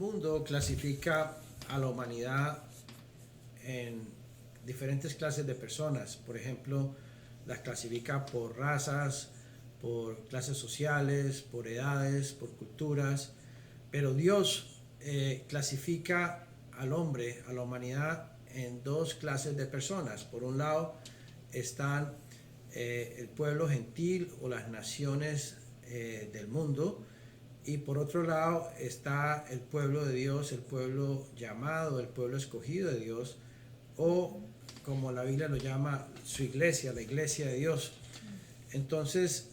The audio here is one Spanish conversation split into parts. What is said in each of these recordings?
mundo clasifica a la humanidad en diferentes clases de personas. Por ejemplo, las clasifica por razas, por clases sociales, por edades, por culturas. Pero Dios clasifica al hombre, a la humanidad, en dos clases de personas. Por un lado están el pueblo gentil o las naciones del mundo, y por otro lado está el pueblo de Dios, el pueblo llamado, el pueblo escogido de Dios, o como la Biblia lo llama, su iglesia, la iglesia de Dios. Entonces,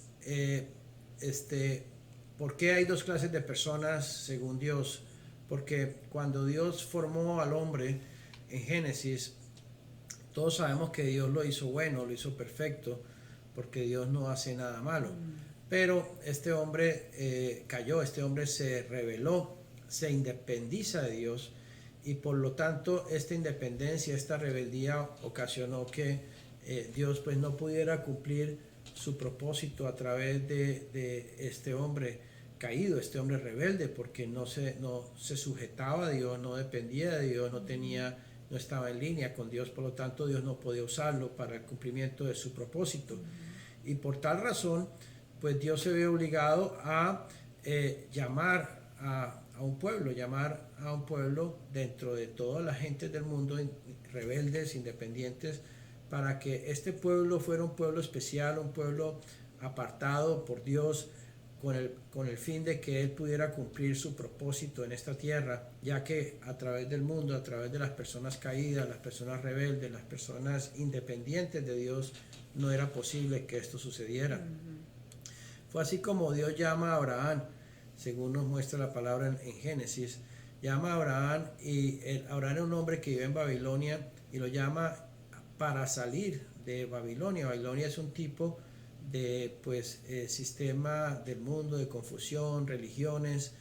¿por qué hay dos clases de personas según Dios? Porque cuando Dios formó al hombre en Génesis, todos sabemos que Dios lo hizo bueno, lo hizo perfecto, porque Dios no hace nada malo. Pero este hombre cayó, este hombre se rebeló, se independiza de Dios, y por lo tanto esta independencia, esta rebeldía ocasionó que Dios pues no pudiera cumplir su propósito a través de este hombre caído, este hombre rebelde, porque no se sujetaba a Dios, no dependía de Dios, no estaba en línea con Dios. Por lo tanto Dios no podía usarlo para el cumplimiento de su propósito. Y por tal razón pues Dios se ve obligado a llamar a un pueblo dentro de toda la gente del mundo, rebeldes, independientes, para que este pueblo fuera un pueblo especial, un pueblo apartado por Dios, con el fin de que Él pudiera cumplir su propósito en esta tierra, ya que a través del mundo, a través de las personas caídas, las personas rebeldes, las personas independientes de Dios, no era posible que esto sucediera. Fue así como Dios llama a Abraham, según nos muestra la palabra en Génesis. Llama a Abraham, y Abraham es un hombre que vive en Babilonia, y lo llama para salir de Babilonia. Babilonia es un tipo de sistema del mundo, de confusión, religiones,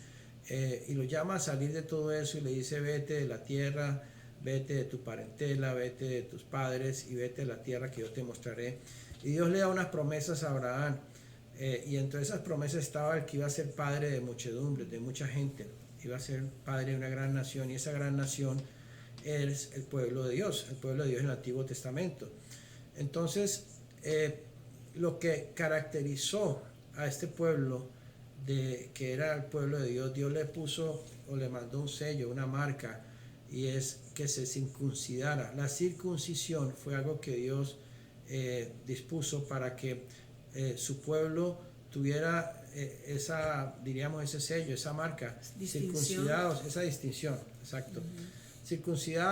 y lo llama a salir de todo eso, y le dice: vete de la tierra, vete de tu parentela, vete de tus padres, y vete de la tierra que yo te mostraré. Y Dios le da unas promesas a Abraham, y entre esas promesas estaba el que iba a ser padre de muchedumbres, de mucha gente, iba a ser padre de una gran nación, y esa gran nación es el pueblo de Dios, en el Antiguo Testamento. Entonces, lo que caracterizó a este pueblo, que era el pueblo de Dios, Dios le puso o le mandó un sello, una marca, y es que se circuncidara. La circuncisión fue algo que Dios dispuso para que su pueblo tuviera ese sello, esa marca, circuncidados, esa distinción, exacto.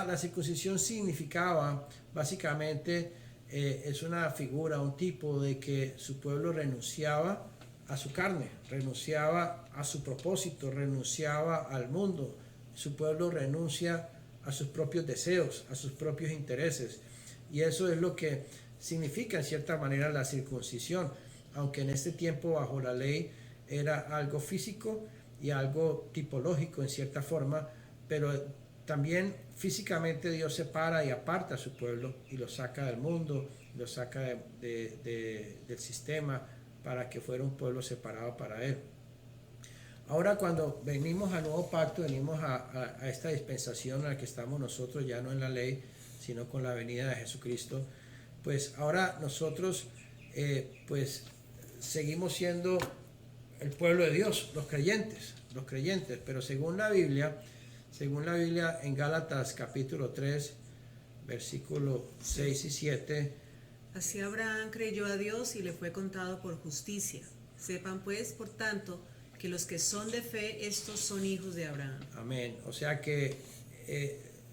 La circuncisión significaba básicamente, es una figura, un tipo de que su pueblo renunciaba a su carne, renunciaba a su propósito, renunciaba al mundo. Su pueblo renuncia a sus propios deseos, a sus propios intereses, y eso es lo que significa en cierta manera la circuncisión, aunque en este tiempo bajo la ley era algo físico y algo tipológico en cierta forma, pero también físicamente Dios separa y aparta a su pueblo y lo saca del mundo, lo saca del sistema, para que fuera un pueblo separado para Él. Ahora, cuando venimos al nuevo pacto, venimos a esta dispensación en la que estamos nosotros, ya no en la ley, sino con la venida de Jesucristo. Pues ahora nosotros seguimos siendo el pueblo de Dios, los creyentes, pero según la Biblia en Gálatas capítulo 3, versículos 6 y 7. Así Abraham creyó a Dios y le fue contado por justicia. Sepan pues, por tanto, que los que son de fe, estos son hijos de Abraham. Amén. O sea que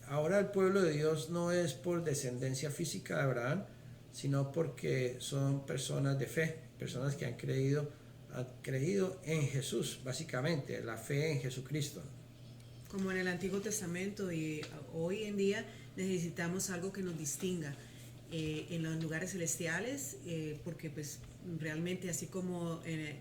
ahora el pueblo de Dios no es por descendencia física de Abraham, sino porque son personas de fe, personas que han creído en Jesús, básicamente, la fe en Jesucristo. Como en el Antiguo Testamento, y hoy en día necesitamos algo que nos distinga en los lugares celestiales, porque pues realmente, así como en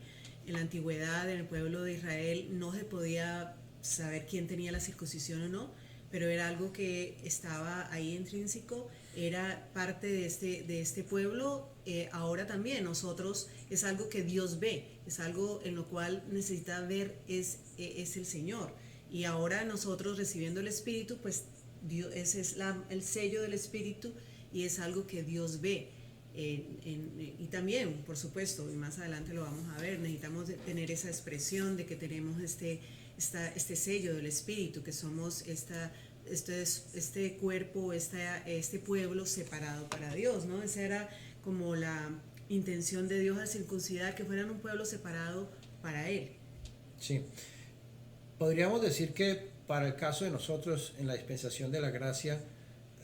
la antigüedad, en el pueblo de Israel, no se podía saber quién tenía la circuncisión o no, pero era algo que estaba ahí intrínseco, era parte de este pueblo. Ahora también nosotros, es algo que Dios ve, es algo en lo cual necesita ver es el Señor. Y ahora nosotros recibiendo el Espíritu, pues Dios, ese es el sello del Espíritu y es algo que Dios ve. Y también, por supuesto, y más adelante lo vamos a ver, necesitamos tener esa expresión de que tenemos este sello del Espíritu, que somos este cuerpo, este pueblo separado para Dios, ¿no? Esa era como la intención de Dios al circuncidar, que fueran un pueblo separado para Él. Sí. Podríamos decir que para el caso de nosotros, en la dispensación de la gracia,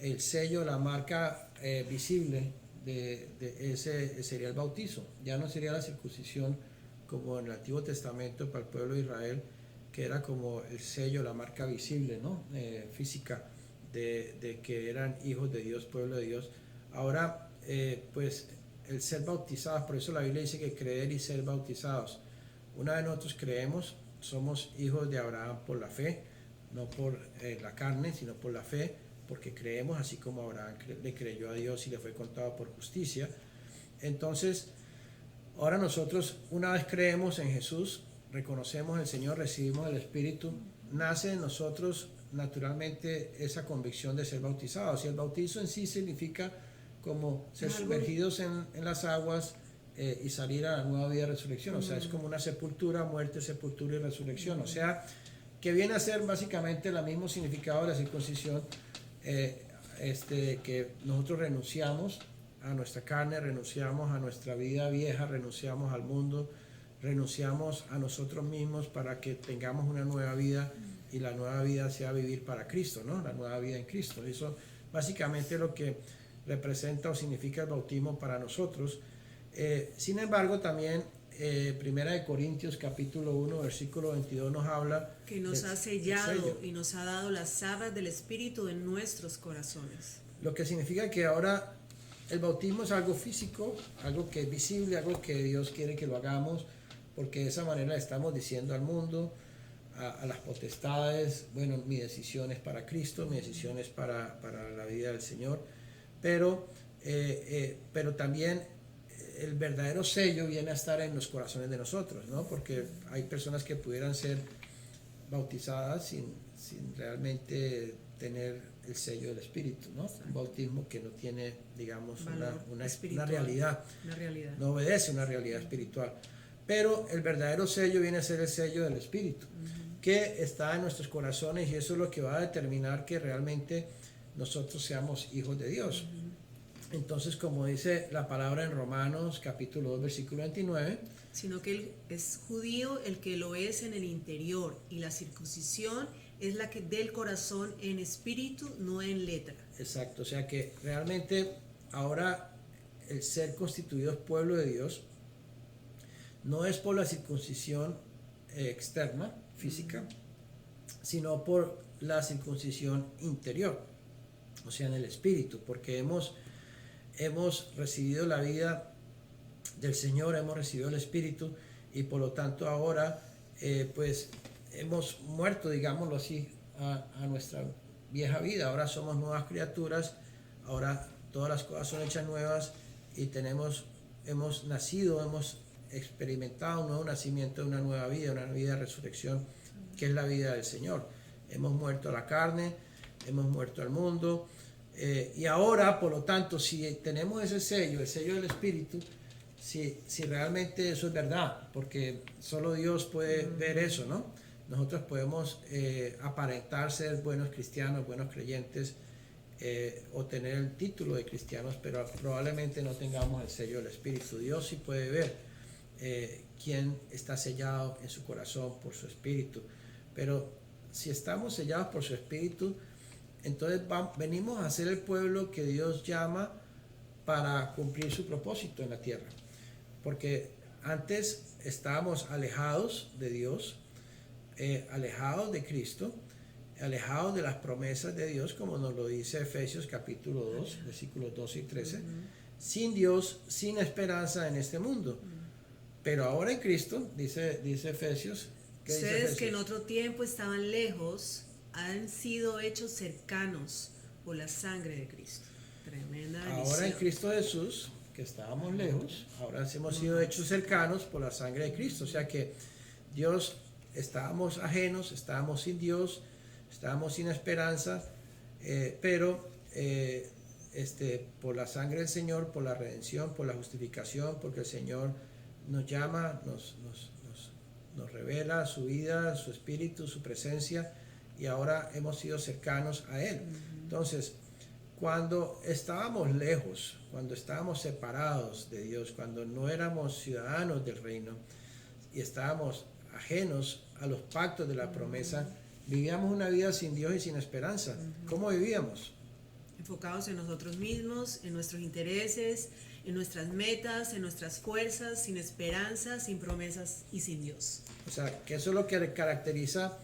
el sello, la marca visible de ese sería el bautizo. Ya no sería la circuncisión como en el Antiguo Testamento para el pueblo de Israel, que era como el sello, la marca visible, ¿no? Física de que eran hijos de Dios, pueblo de Dios. Ahora, pues el ser bautizados, por eso la Biblia dice que creer y ser bautizados. Una vez nosotros creemos, somos hijos de Abraham por la fe, no por la carne, sino por la fe, porque creemos así como Abraham le creyó a Dios y le fue contado por justicia. Entonces, ahora nosotros, una vez creemos en Jesús, reconocemos al Señor, recibimos el Espíritu, nace en nosotros naturalmente esa convicción de ser bautizados. Y el bautizo en sí significa como ser sumergidos en las aguas y salir a la nueva vida de resurrección. O sea, es como una sepultura, muerte, sepultura y resurrección. O sea, que viene a ser básicamente el mismo significado de la circuncisión, que nosotros renunciamos a nuestra carne, renunciamos a nuestra vida vieja, renunciamos al mundo, renunciamos a nosotros mismos para que tengamos una nueva vida, y la nueva vida sea vivir para Cristo, ¿no? La nueva vida en Cristo. Eso básicamente es lo que representa o significa el bautismo para nosotros. Sin embargo, también Primera de Corintios capítulo 1 versículo 22 nos habla que nos ha sellado y nos ha dado las arras del Espíritu en nuestros corazones. Lo que significa que ahora el bautismo es algo físico, algo que es visible, algo que Dios quiere que lo hagamos, porque de esa manera estamos diciendo al mundo, a las potestades, bueno, mi decisión es para Cristo, mi decisión es para la vida del Señor, pero también el verdadero sello viene a estar en los corazones de nosotros, ¿no? Porque hay personas que pudieran ser bautizadas sin realmente tener el sello del Espíritu, ¿no? Un bautismo que no tiene, digamos, una realidad, no obedece a una realidad espiritual. Pero el verdadero sello viene a ser el sello del Espíritu, que está en nuestros corazones, y eso es lo que va a determinar que realmente nosotros seamos hijos de Dios. Entonces, como dice la palabra en Romanos capítulo 2 versículo 29, sino que es judío el que lo es en el interior, y la circuncisión es la que del corazón en espíritu, no en letra. Exacto, o sea que realmente ahora el ser constituidos pueblo de Dios no es por la circuncisión externa, física, sino por la circuncisión interior, o sea, en el espíritu, porque hemos recibido la vida del Señor, hemos recibido el Espíritu, y por lo tanto ahora pues hemos muerto, digámoslo así, a nuestra vieja vida. Ahora somos nuevas criaturas, ahora todas las cosas son hechas nuevas, y hemos nacido, hemos experimentado un nuevo nacimiento, una nueva vida de resurrección, que es la vida del Señor. Hemos muerto a la carne, hemos muerto al mundo. Y ahora, por lo tanto, si tenemos ese sello, el sello del Espíritu, si realmente eso es verdad, porque solo Dios puede ver eso, ¿no? Nosotros podemos aparentar ser buenos cristianos, buenos creyentes, o tener el título de cristianos, pero probablemente no tengamos el sello del Espíritu. Dios sí puede ver quién está sellado en su corazón por su Espíritu, pero si estamos sellados por su Espíritu, entonces venimos a ser el pueblo que Dios llama para cumplir su propósito en la tierra. Porque antes estábamos alejados de Dios, alejados de Cristo, alejados de las promesas de Dios, como nos lo dice Efesios capítulo 2, versículos 12 y 13, sin Dios, sin esperanza en este mundo. Pero ahora en Cristo, dice Efesios, ustedes que en otro tiempo estaban lejos, han sido hechos cercanos por la sangre de Cristo. Tremenda bendición. Ahora en Cristo Jesús, que estábamos lejos, ahora hemos sido hechos cercanos por la sangre de Cristo. O sea que Dios estábamos ajenos, estábamos sin Dios, estábamos sin esperanza, pero por la sangre del Señor, por la redención, por la justificación, porque el Señor nos llama, nos revela su vida, su espíritu, su presencia, y ahora hemos sido cercanos a Él. Entonces, cuando estábamos lejos, cuando estábamos separados de Dios, cuando no éramos ciudadanos del reino y estábamos ajenos a los pactos de la promesa, vivíamos una vida sin Dios y sin esperanza. ¿Cómo vivíamos? Enfocados en nosotros mismos, en nuestros intereses, en nuestras metas, en nuestras fuerzas, sin esperanza, sin promesas y sin Dios. O sea, que eso es lo que caracteriza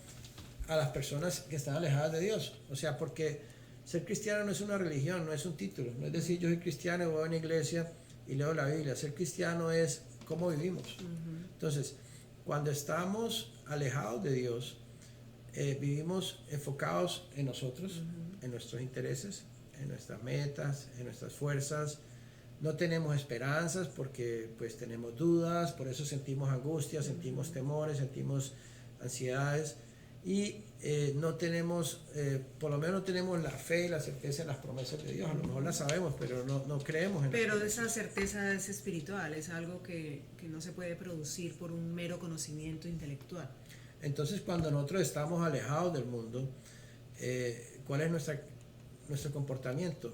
a las personas que están alejadas de Dios. O sea, porque ser cristiano no es una religión, no es un título. No es decir, yo soy cristiano y voy a una iglesia y leo la Biblia. Ser cristiano es cómo vivimos. Entonces, cuando estamos alejados de Dios, vivimos enfocados en nosotros, en nuestros intereses, en nuestras metas, en nuestras fuerzas. No tenemos esperanzas porque pues tenemos dudas, por eso sentimos angustia, sentimos temores, sentimos ansiedades, y no tenemos, por lo menos no tenemos la fe y la certeza en las promesas de Dios. A lo mejor las sabemos, pero no creemos en Pero esa certeza es espiritual, es algo que no se puede producir por un mero conocimiento intelectual. Entonces, cuando nosotros estamos alejados del mundo, ¿cuál es nuestro comportamiento?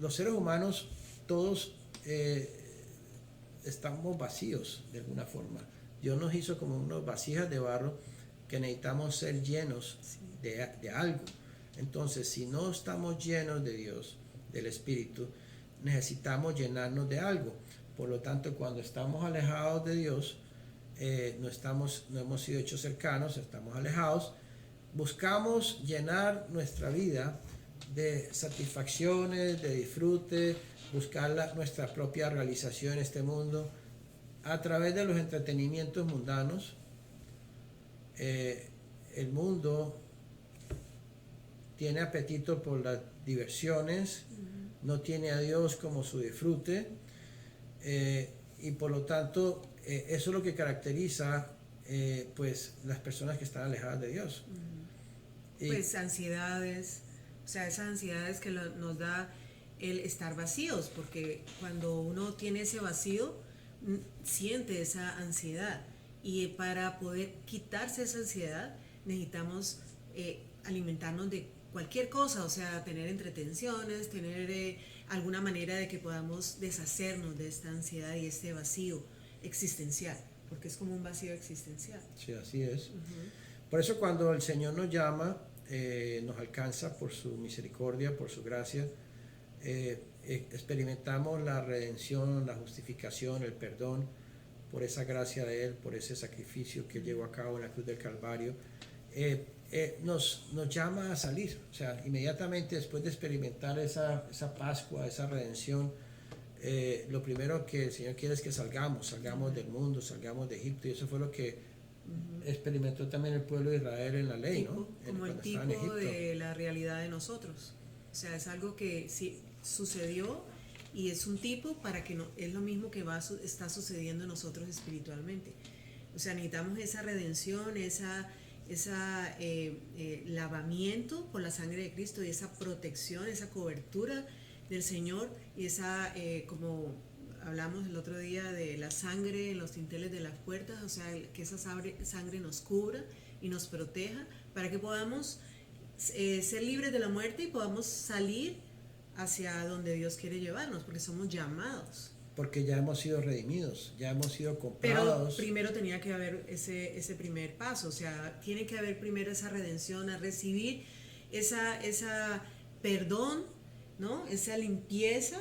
Los seres humanos, todos estamos vacíos de alguna forma. Dios nos hizo como unas vasijas de barro que necesitamos ser llenos de algo. Entonces, si no estamos llenos de Dios, del Espíritu, necesitamos llenarnos de algo. Por lo tanto, cuando estamos alejados de Dios, no hemos sido hechos cercanos, estamos alejados, buscamos llenar nuestra vida de satisfacciones, de disfrute, buscar nuestra propia realización en este mundo a través de los entretenimientos mundanos. El mundo tiene apetito por las diversiones, no tiene a Dios como su disfrute, y por lo tanto eso es lo que caracteriza pues las personas que están alejadas de Dios. Pues ansiedades, o sea, esas ansiedades que nos da el estar vacíos, porque cuando uno tiene ese vacío, siente esa ansiedad, y para poder quitarse esa ansiedad necesitamos alimentarnos de cualquier cosa, o sea, tener entretenciones, tener alguna manera de que podamos deshacernos de esta ansiedad y este vacío existencial, porque es como un vacío existencial. Sí, así es. Por eso cuando el Señor nos llama, nos alcanza por su misericordia, por su gracia, experimentamos la redención, la justificación, el perdón, por esa gracia de Él, por ese sacrificio que llevó a cabo en la cruz del Calvario. Nos llama a salir, o sea, inmediatamente después de experimentar esa Pascua, esa redención, lo primero que el Señor quiere es que salgamos del mundo, salgamos de Egipto, y eso fue lo que experimentó también el pueblo de Israel en la ley, ¿no? Como el tipo de la realidad de nosotros, o sea, es algo que sí sucedió y es un tipo para que no, es lo mismo que está sucediendo en nosotros espiritualmente. O sea, necesitamos esa redención, esa lavamiento por la sangre de Cristo, y esa protección, esa cobertura del Señor, y esa, como hablamos el otro día de la sangre en los dinteles de las puertas, o sea, que esa sangre nos cubra y nos proteja para que podamos ser libres de la muerte y podamos salir hacia donde Dios quiere llevarnos, porque somos llamados. Porque ya hemos sido redimidos, ya hemos sido comprados. Pero primero tenía que haber ese primer paso, o sea, tiene que haber primero esa redención, a recibir esa perdón, ¿no? Esa limpieza,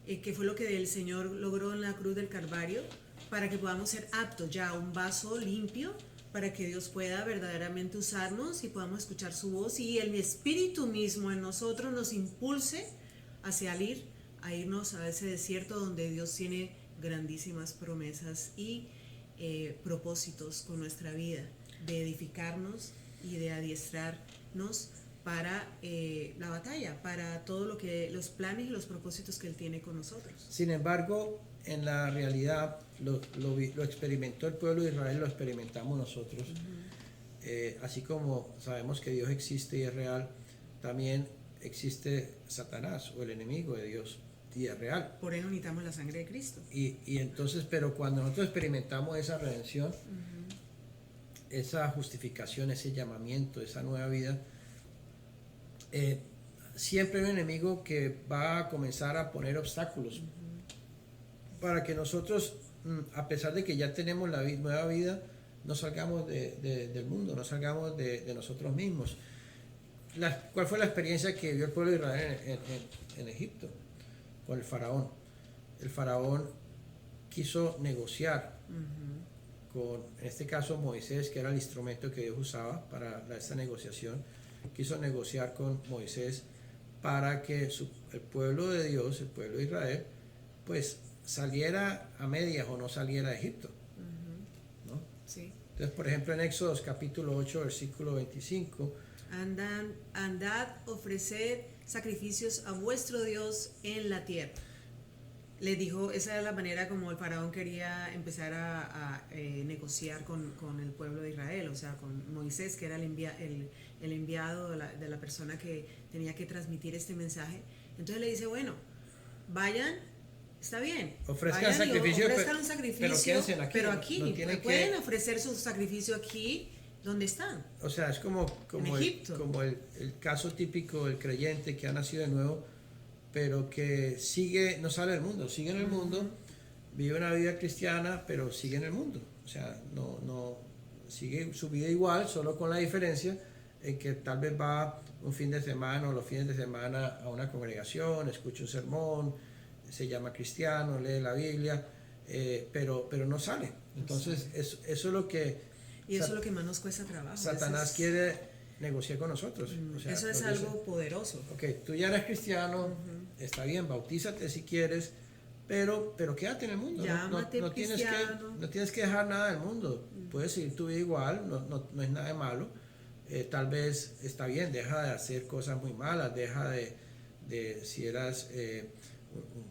que fue lo que el Señor logró en la cruz del Calvario, para que podamos ser aptos ya a un vaso limpio, para que Dios pueda verdaderamente usarnos y podamos escuchar su voz, y el Espíritu mismo en nosotros nos impulse hacia a irnos a ese desierto donde Dios tiene grandísimas promesas y propósitos con nuestra vida, de edificarnos y de adiestrarnos para la batalla, para todo lo que los planes y los propósitos que Él tiene con nosotros. Sin embargo, en la realidad lo experimentó el pueblo de Israel, lo experimentamos nosotros. así como sabemos que Dios existe y es real, también existe Satanás o el enemigo de Dios y es real. Por eso necesitamos la sangre de Cristo. Y entonces, pero cuando nosotros experimentamos esa redención, esa justificación, ese llamamiento, esa nueva vida, siempre hay un enemigo que va a comenzar a poner obstáculos para que nosotros, a pesar de que ya tenemos la nueva vida, no salgamos del mundo, no salgamos de nosotros mismos. ¿Cuál fue la experiencia que vivió el pueblo de Israel en Egipto con el faraón? El faraón quiso negociar con, en este caso, Moisés, que era el instrumento que Dios usaba para esta negociación. Quiso negociar con Moisés para que el pueblo de Dios, el pueblo de Israel, pues saliera a medias o no saliera de Egipto, ¿no? Sí. Entonces, por ejemplo, en Éxodo capítulo 8, versículo 25, andad, ofreced sacrificios a vuestro Dios en la tierra. Le dijo, esa era la manera como el faraón quería empezar a negociar con el pueblo de Israel, o sea, con Moisés, que era el enviado de la persona que tenía que transmitir este mensaje. Entonces le dice, bueno, vayan, está bien, ofrezcan un sacrificio, pero aquí no pueden ofrecer su sacrificio aquí donde están. O sea, es como el caso típico del creyente que ha nacido de nuevo, pero que no sale del mundo, sigue en el mundo, vive una vida cristiana, pero sigue en el mundo. O sea, no sigue su vida igual, solo con la diferencia en que tal vez va un fin de semana o los fines de semana a una congregación, escucha un sermón, se llama cristiano, lee la Biblia, pero no sale. Entonces, eso es lo que... Y eso es lo que más nos cuesta trabajo. Satanás quiere negociar con nosotros. O sea, eso es algo poderoso. Ok, tú ya eres cristiano, está bien, bautízate si quieres, pero quédate en el mundo. No tienes que dejar nada del mundo. Puedes seguir tu vida igual, no es nada de malo. Tal vez está bien, deja de hacer cosas muy malas, deja de si eras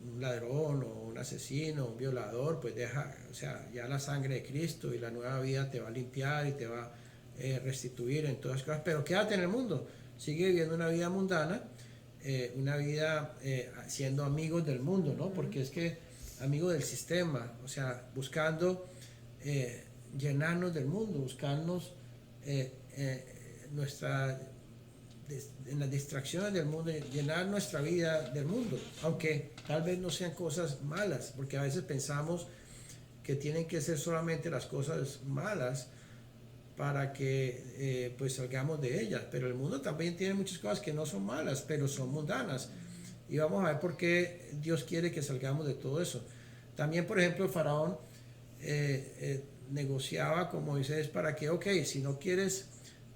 un ladrón o un asesino, un violador, pues deja, o sea, ya la sangre de Cristo y la nueva vida te va a limpiar y te va a restituir en todas las cosas, pero quédate en el mundo, sigue viviendo una vida mundana, una vida siendo amigos del mundo, ¿no? Porque es que amigos del sistema, o sea, buscando llenarnos del mundo, buscarnos en las distracciones del mundo, llenar nuestra vida del mundo, aunque tal vez no sean cosas malas, porque a veces pensamos que tienen que ser solamente las cosas malas para que pues salgamos de ellas, pero el mundo también tiene muchas cosas que no son malas, pero son mundanas, y vamos a ver por qué Dios quiere que salgamos de todo eso. También, por ejemplo, el faraón negociaba con Moisés para que, ok, si no quieres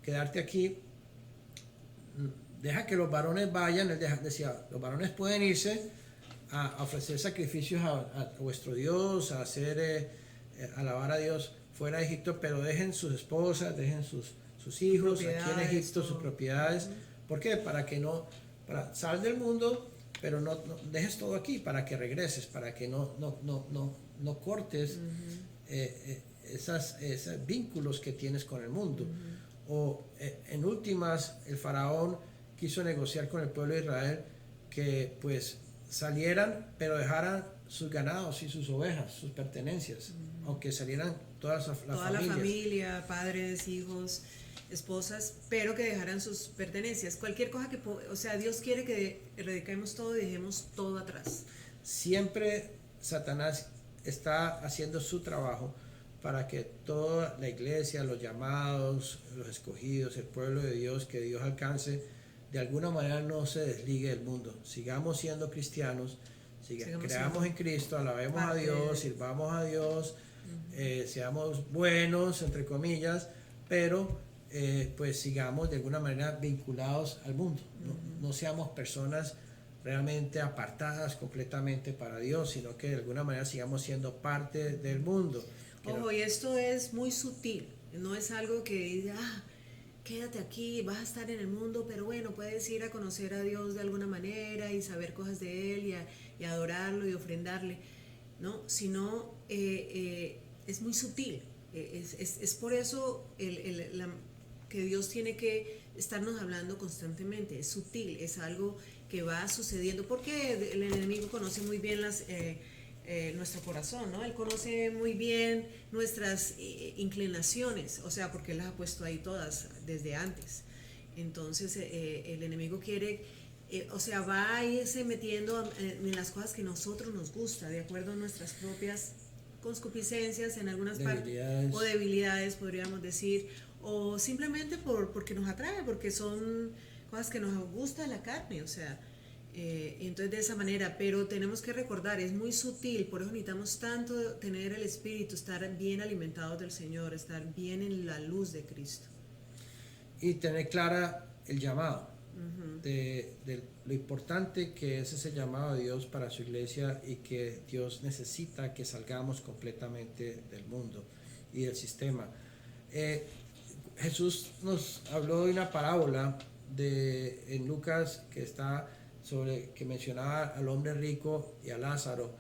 quedarte aquí, deja que los varones vayan. Él decía, los varones pueden irse a ofrecer sacrificios a vuestro Dios, a hacer alabar a Dios fuera de Egipto, pero dejen sus esposas, dejen sus hijos aquí en Egipto, sus propiedades. ¿Por qué? Sal del mundo, pero no dejes todo aquí, para que regreses, para que no cortes esos vínculos que tienes con el mundo. O en últimas, el faraón quiso negociar con el pueblo de Israel que pues salieran, pero dejaran sus ganados y sus ovejas, sus pertenencias, aunque salieran toda la familia, padres, hijos, esposas, pero que dejaran sus pertenencias, cualquier cosa o sea, Dios quiere que erradiquemos todo y dejemos todo atrás. Siempre Satanás está haciendo su trabajo para que toda la iglesia, los llamados, los escogidos, el pueblo de Dios, que Dios alcance, de alguna manera no se desligue del mundo. Sigamos siendo cristianos, creamos en Cristo, alabemos a Dios, sirvamos a Dios, seamos buenos, entre comillas, pero pues sigamos de alguna manera vinculados al mundo. No seamos personas realmente apartadas completamente para Dios, sino que de alguna manera sigamos siendo parte del mundo. Ojo, y esto es muy sutil, no es algo que diga, quédate aquí, vas a estar en el mundo, pero bueno, puedes ir a conocer a Dios de alguna manera y saber cosas de Él y adorarlo y ofrendarle, ¿no? Sino es muy sutil, es por eso que Dios tiene que estarnos hablando constantemente. Es sutil, es algo que va sucediendo, porque el enemigo conoce muy bien nuestro corazón, ¿no? Él conoce muy bien nuestras inclinaciones, o sea, porque Él las ha puesto ahí todas desde antes. Entonces, el enemigo quiere, o sea, va a irse metiendo en las cosas que a nosotros nos gusta, de acuerdo a nuestras propias concupiscencias en algunas partes, o debilidades, podríamos decir, o simplemente porque nos atrae, porque son cosas que nos gusta la carne, o sea, entonces de esa manera, pero tenemos que recordar, es muy sutil, por eso necesitamos tanto tener el espíritu, estar bien alimentados del Señor, estar bien en la luz de Cristo. Y tener clara el llamado, de lo importante que es ese llamado de Dios para su iglesia, y que Dios necesita que salgamos completamente del mundo y del sistema. Jesús nos habló de una parábola en Lucas que mencionaba al hombre rico y a Lázaro,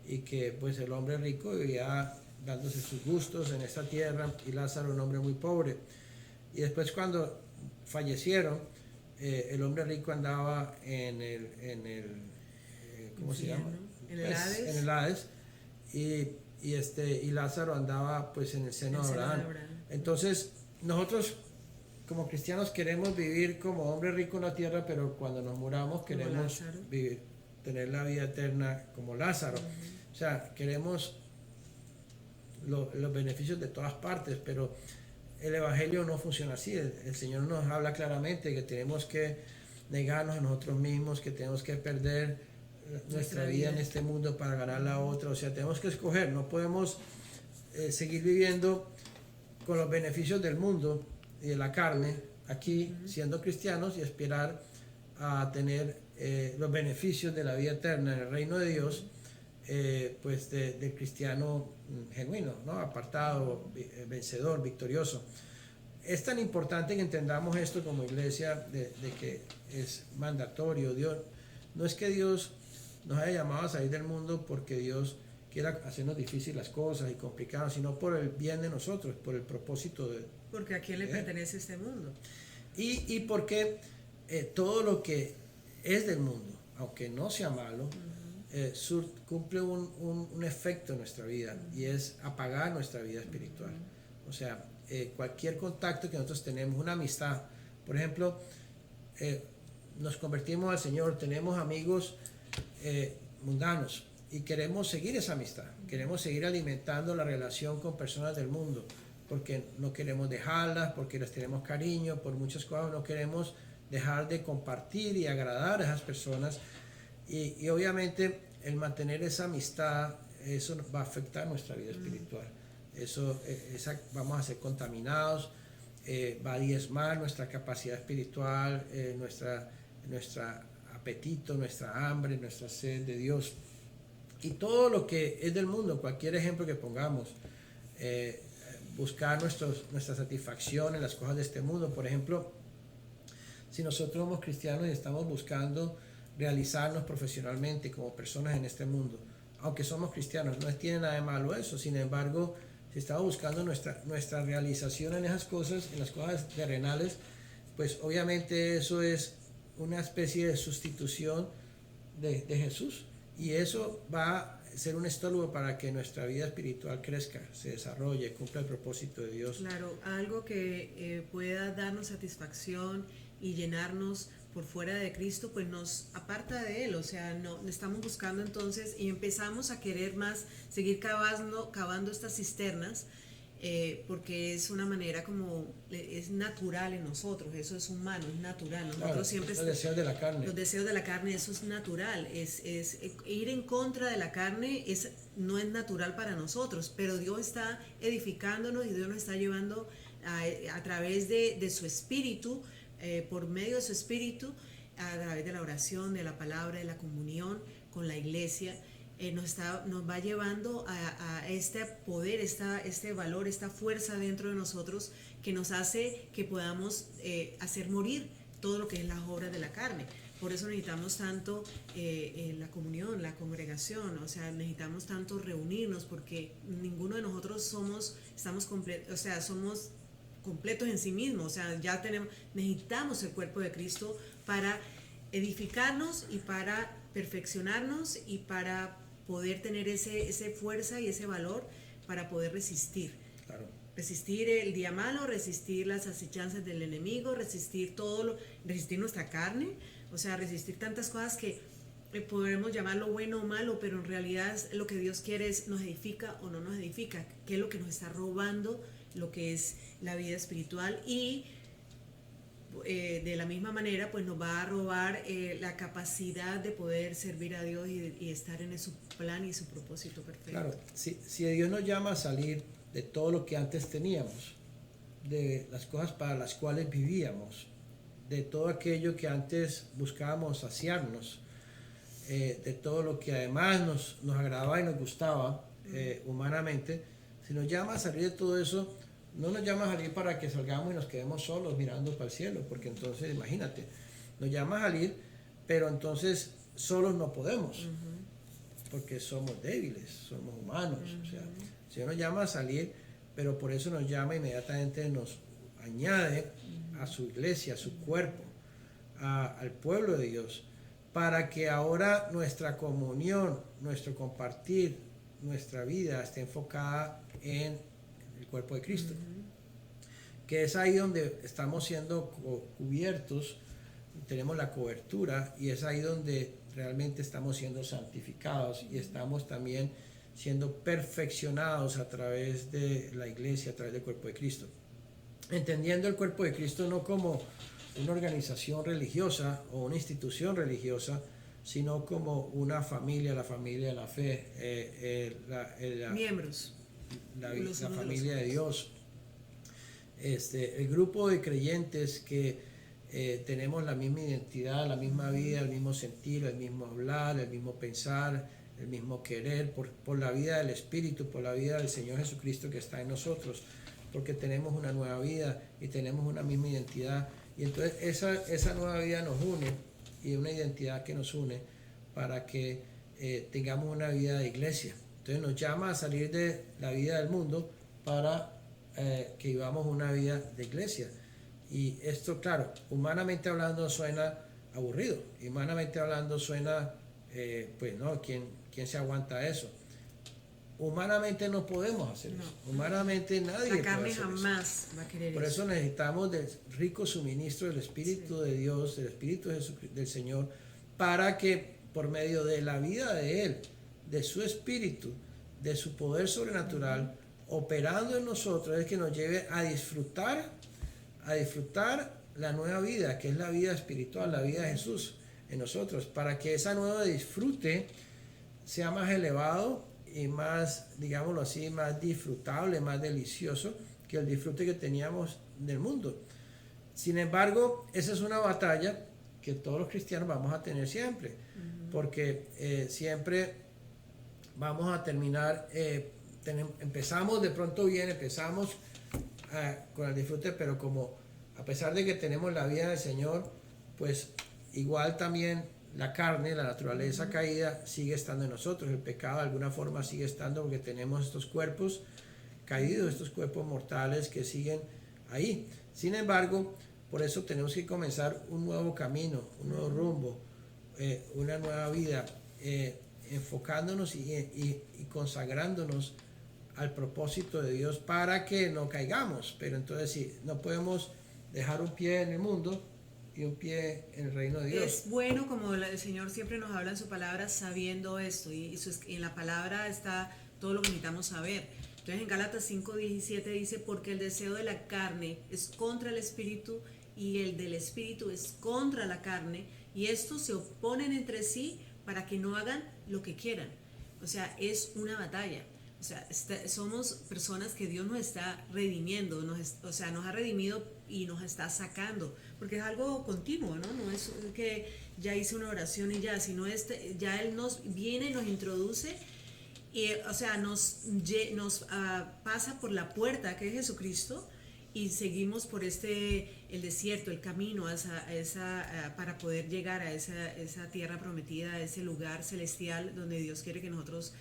y que pues el hombre rico vivía dándose sus gustos en esta tierra, y Lázaro un hombre muy pobre. Y después, cuando fallecieron, el hombre rico andaba en el ¿cómo se llama? En el Hades. En el Hades, y Lázaro andaba pues en el seno de Abraham. Entonces, nosotros como cristianos queremos vivir como hombre rico en la tierra, pero cuando nos muramos queremos tener la vida eterna como Lázaro. O sea, queremos los beneficios de todas partes, pero el evangelio no funciona así. El Señor nos habla claramente que tenemos que negarnos a nosotros mismos, que tenemos que perder nuestra vida en este mundo para ganar la otra. O sea, tenemos que escoger, no podemos seguir viviendo con los beneficios del mundo y de la carne aquí, siendo cristianos, y aspirar a tener los beneficios de la vida eterna en el reino de Dios, pues del cristiano genuino, ¿no? Apartado, vencedor, victorioso. Es tan importante que entendamos esto como iglesia, de que es mandatorio. Dios, no es que Dios nos haya llamado a salir del mundo porque Dios quiera hacernos difíciles las cosas y complicadas, sino por el bien de nosotros, por el propósito de... Porque a quién le pertenece este mundo. Y porque todo lo que es del mundo, aunque no sea malo, cumple un efecto en nuestra vida, y es apagar nuestra vida espiritual. O sea, cualquier contacto que nosotros tenemos, una amistad, por ejemplo, nos convertimos al Señor, tenemos amigos mundanos, y queremos seguir esa amistad, queremos seguir alimentando la relación con personas del mundo, porque no queremos dejarlas, porque les tenemos cariño, por muchas cosas no queremos dejar de compartir y agradar a esas personas, y obviamente el mantener esa amistad, eso va a afectar nuestra vida espiritual. Vamos a ser contaminados, va a diezmar nuestra capacidad espiritual, nuestro apetito, nuestra hambre, nuestra sed de Dios, y todo lo que es del mundo. Cualquier ejemplo que pongamos, buscar nuestra satisfacción en las cosas de este mundo. Por ejemplo, si nosotros somos cristianos y estamos buscando realizarnos profesionalmente como personas en este mundo, aunque somos cristianos, no tiene nada de malo eso. Sin embargo, si estamos buscando nuestra realización en esas cosas, en las cosas terrenales, pues obviamente eso es una especie de sustitución de Jesús, y eso va a ser un estorbo para que nuestra vida espiritual crezca, se desarrolle, cumpla el propósito de Dios. Claro, algo que pueda darnos satisfacción y llenarnos por fuera de Cristo, pues nos aparta de Él. O sea, no estamos buscando entonces, y empezamos a querer más, seguir cavando estas cisternas, porque es una manera como, es natural en nosotros, eso es humano, es natural. Nosotros Claro, siempre los deseos de la carne. Los deseos de la carne, eso es natural, es ir en contra de la carne, no es natural para nosotros, pero Dios está edificándonos, y Dios nos está llevando a través de su espíritu, por medio de su espíritu, a través de la oración, de la palabra, de la comunión con la iglesia. Nos va llevando a este poder, este valor, esta fuerza dentro de nosotros, que nos hace que podamos hacer morir todo lo que es las obras de la carne. Por eso necesitamos tanto la comunión, la congregación, o sea, necesitamos tanto reunirnos, porque ninguno de nosotros somos completos en sí mismos. O sea, necesitamos el cuerpo de Cristo para edificarnos y para perfeccionarnos y para poder tener ese fuerza y ese valor para poder resistir. Claro. Resistir el día malo, resistir las acechanzas del enemigo, resistir resistir nuestra carne, o sea, resistir tantas cosas que podemos llamarlo bueno o malo, pero en realidad lo que Dios quiere es nos edifica o no nos edifica, qué es lo que nos está robando lo que es la vida espiritual, y de la misma manera pues nos va a robar la capacidad de poder servir a Dios y estar en su plan y su propósito perfecto. Claro, si Dios nos llama a salir de todo lo que antes teníamos, de las cosas para las cuales vivíamos, de todo aquello que antes buscábamos saciarnos, de todo lo que además nos agradaba y nos gustaba humanamente, si nos llama a salir de todo eso, no nos llama a salir para que salgamos y nos quedemos solos mirando para el cielo, porque entonces imagínate, nos llama a salir, pero entonces solos no podemos, porque somos débiles, somos humanos, o sea, el Señor nos llama a salir, pero por eso nos llama inmediatamente, nos añade a su iglesia, a su cuerpo, al pueblo de Dios, para que ahora nuestra comunión, nuestro compartir, nuestra vida esté enfocada en el cuerpo de Cristo. Que es ahí donde estamos siendo cubiertos, tenemos la cobertura, y es ahí donde realmente estamos siendo santificados y estamos también siendo perfeccionados a través de la iglesia, a través del cuerpo de Cristo. Entendiendo el cuerpo de Cristo no como una organización religiosa o una institución religiosa, sino como una familia, la familia de la fe, miembros, la familia de Dios. El grupo de creyentes que tenemos la misma identidad, la misma vida, el mismo sentir, el mismo hablar, el mismo pensar, el mismo querer, por la vida del Espíritu, por la vida del Señor Jesucristo que está en nosotros, porque tenemos una nueva vida y tenemos una misma identidad, y entonces esa nueva vida nos une, y una identidad que nos une para que tengamos una vida de iglesia. Entonces nos llama a salir de la vida del mundo para que vivamos una vida de iglesia. Y esto, claro, humanamente hablando suena aburrido, humanamente hablando suena, pues no, ¿quién se aguanta eso? Humanamente no podemos hacer eso, humanamente nadie la carne puede hacer jamás eso. Va a querer Por eso necesitamos del rico suministro del Espíritu de Dios, del Espíritu del Señor, para que por medio de la vida de Él, de su Espíritu, de su poder sobrenatural, operando en nosotros, es que nos lleve a disfrutar la nueva vida, que es la vida espiritual, la vida de Jesús en nosotros, para que esa nueva disfrute sea más elevado y más, digámoslo así, más disfrutable, más delicioso que el disfrute que teníamos del mundo. Sin embargo, esa es una batalla que todos los cristianos vamos a tener siempre, porque siempre vamos a terminar, empezamos de pronto bien, empezamos con el disfrute, pero como a pesar de que tenemos la vida del Señor, pues igual también la carne, la naturaleza caída sigue estando en nosotros, el pecado de alguna forma sigue estando, porque tenemos estos cuerpos caídos, estos cuerpos mortales que siguen ahí. Sin embargo, por eso tenemos que comenzar un nuevo camino, un nuevo rumbo, una nueva vida, enfocándonos y consagrándonos al propósito de Dios para que no caigamos. Pero entonces sí, no podemos dejar un pie en el mundo y un pie en el reino de Dios. Es bueno, como el Señor siempre nos habla en su palabra, sabiendo esto, y en la palabra está todo lo que necesitamos saber. Entonces en Gálatas 5:17 dice: porque el deseo de la carne es contra el espíritu, y el del espíritu es contra la carne, y estos se oponen entre sí para que no hagan lo que quieran. O sea, es una batalla. O sea, somos personas que Dios nos está redimiendo, o sea, nos ha redimido y nos está sacando, porque es algo continuo, ¿no? No es que ya hice una oración y ya, sino ya Él nos viene y nos introduce, y, o sea, nos pasa por la puerta que es Jesucristo, y seguimos por el desierto, el camino para poder llegar a esa tierra prometida, a ese lugar celestial donde Dios quiere que nosotros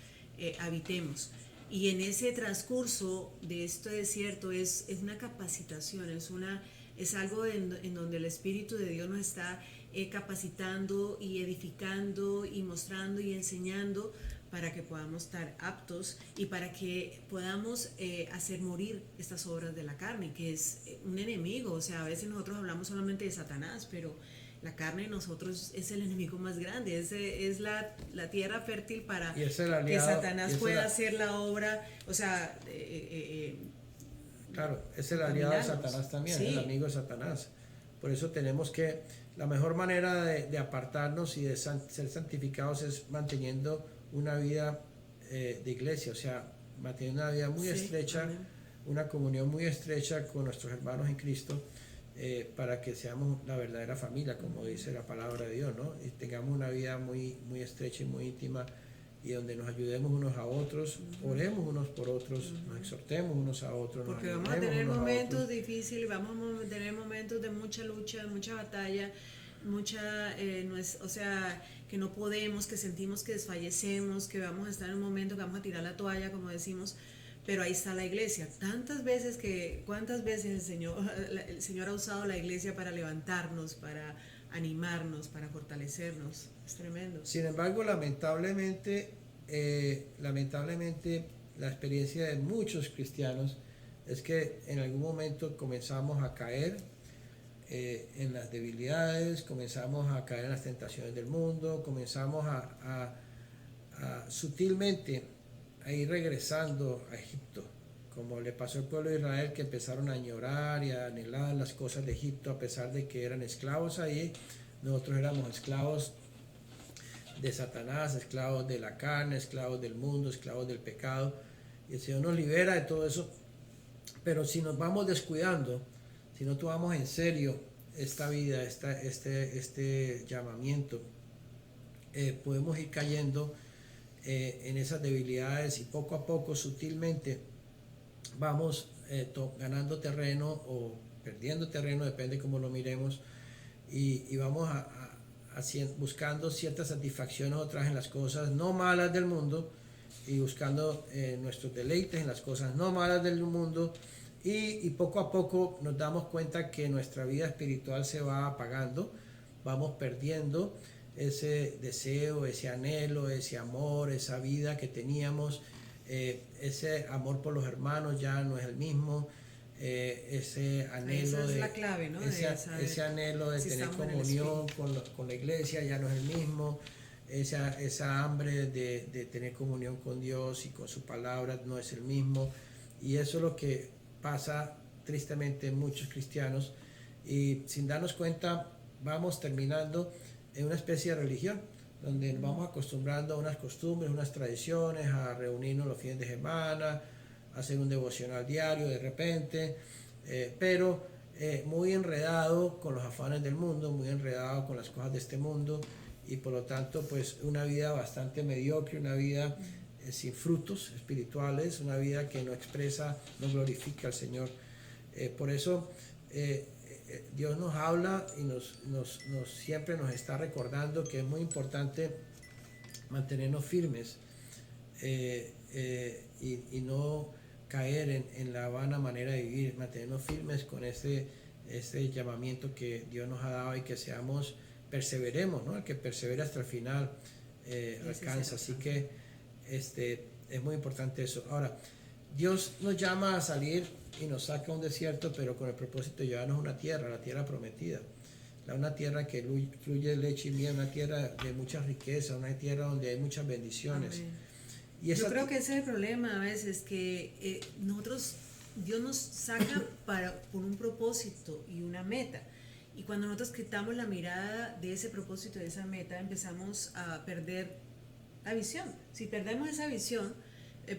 habitemos. Y en ese transcurso de este desierto es una capacitación, es algo en donde el Espíritu de Dios nos está capacitando y edificando y mostrando y enseñando para que podamos estar aptos y para que podamos hacer morir estas obras de la carne, que es un enemigo. O sea, a veces nosotros hablamos solamente de Satanás, pero la carne en nosotros es el enemigo más grande, es la tierra fértil para que Satanás pueda hacer la obra, o sea... claro, es el aliado de Satanás también, sí. El amigo de Satanás. Por eso tenemos que, la mejor manera de apartarnos y de ser santificados es manteniendo una vida de iglesia, o sea, manteniendo una vida muy estrecha, amén. Una comunión muy estrecha con nuestros hermanos en Cristo, para que seamos la verdadera familia, como dice la palabra de Dios, ¿no? Y tengamos una vida muy, muy estrecha y muy íntima, y donde nos ayudemos unos a otros, oremos unos por otros, nos exhortemos unos a otros. Porque vamos a tener momentos difíciles, vamos a tener momentos de mucha lucha, de mucha batalla, o sea, que no podemos, que sentimos que desfallecemos, que vamos a estar en un momento que vamos a tirar la toalla, como decimos, pero ahí está la iglesia. ¿Cuántas veces el Señor ha usado la iglesia para levantarnos, para animarnos, para fortalecernos? Es tremendo. Sin embargo, lamentablemente la experiencia de muchos cristianos es que en algún momento comenzamos a caer en las debilidades, comenzamos a caer en las tentaciones del mundo, comenzamos a sutilmente a ir regresando a Egipto, como le pasó al pueblo de Israel, que empezaron a añorar y a anhelar las cosas de Egipto a pesar de que eran esclavos ahí. Nosotros éramos esclavos de Satanás, esclavos de la carne, esclavos del mundo, esclavos del pecado, y el Señor nos libera de todo eso. Pero si nos vamos descuidando, si no tomamos en serio esta vida, este llamamiento, podemos ir cayendo en esas debilidades, y poco a poco, sutilmente, vamos ganando terreno o perdiendo terreno, depende cómo lo miremos, y vamos buscando cierta satisfacción otras en las cosas no malas del mundo, y buscando nuestros deleites en las cosas no malas del mundo, y poco a poco nos damos cuenta que nuestra vida espiritual se va apagando, vamos perdiendo ese deseo, ese anhelo, ese amor, esa vida que teníamos, ese amor por los hermanos ya no es el mismo, ese anhelo esa es la clave, ¿no? ese anhelo de tener comunión con la iglesia ya no es el mismo, esa hambre de tener comunión con Dios y con su palabra no es el mismo, y eso es lo que pasa tristemente en muchos cristianos, y sin darnos cuenta vamos terminando en una especie de religión, donde nos vamos acostumbrando a unas costumbres, unas tradiciones, a reunirnos los fines de semana, a hacer un devocional diario de repente, pero muy enredado con los afanes del mundo, muy enredado con las cosas de este mundo, y por lo tanto pues una vida bastante mediocre, una vida sin frutos espirituales, una vida que no expresa, no glorifica al Señor. Por eso Dios nos habla y siempre nos está recordando que es muy importante mantenernos firmes y no caer en la vana manera de vivir, mantenernos firmes con ese llamamiento que Dios nos ha dado, y que perseveremos, ¿no? El que persevera hasta el final alcanza. Así que es muy importante eso. Ahora, Dios nos llama a salir y nos saca a un desierto, pero con el propósito de llevarnos a una tierra, la tierra prometida, una tierra que fluye leche y miel, una tierra de mucha riqueza, una tierra donde hay muchas bendiciones. Y yo creo que ese es el problema a veces, que Dios nos saca por un propósito y una meta. Y cuando nosotros quitamos la mirada de ese propósito, de esa meta, empezamos a perder la visión. Si perdemos esa visión,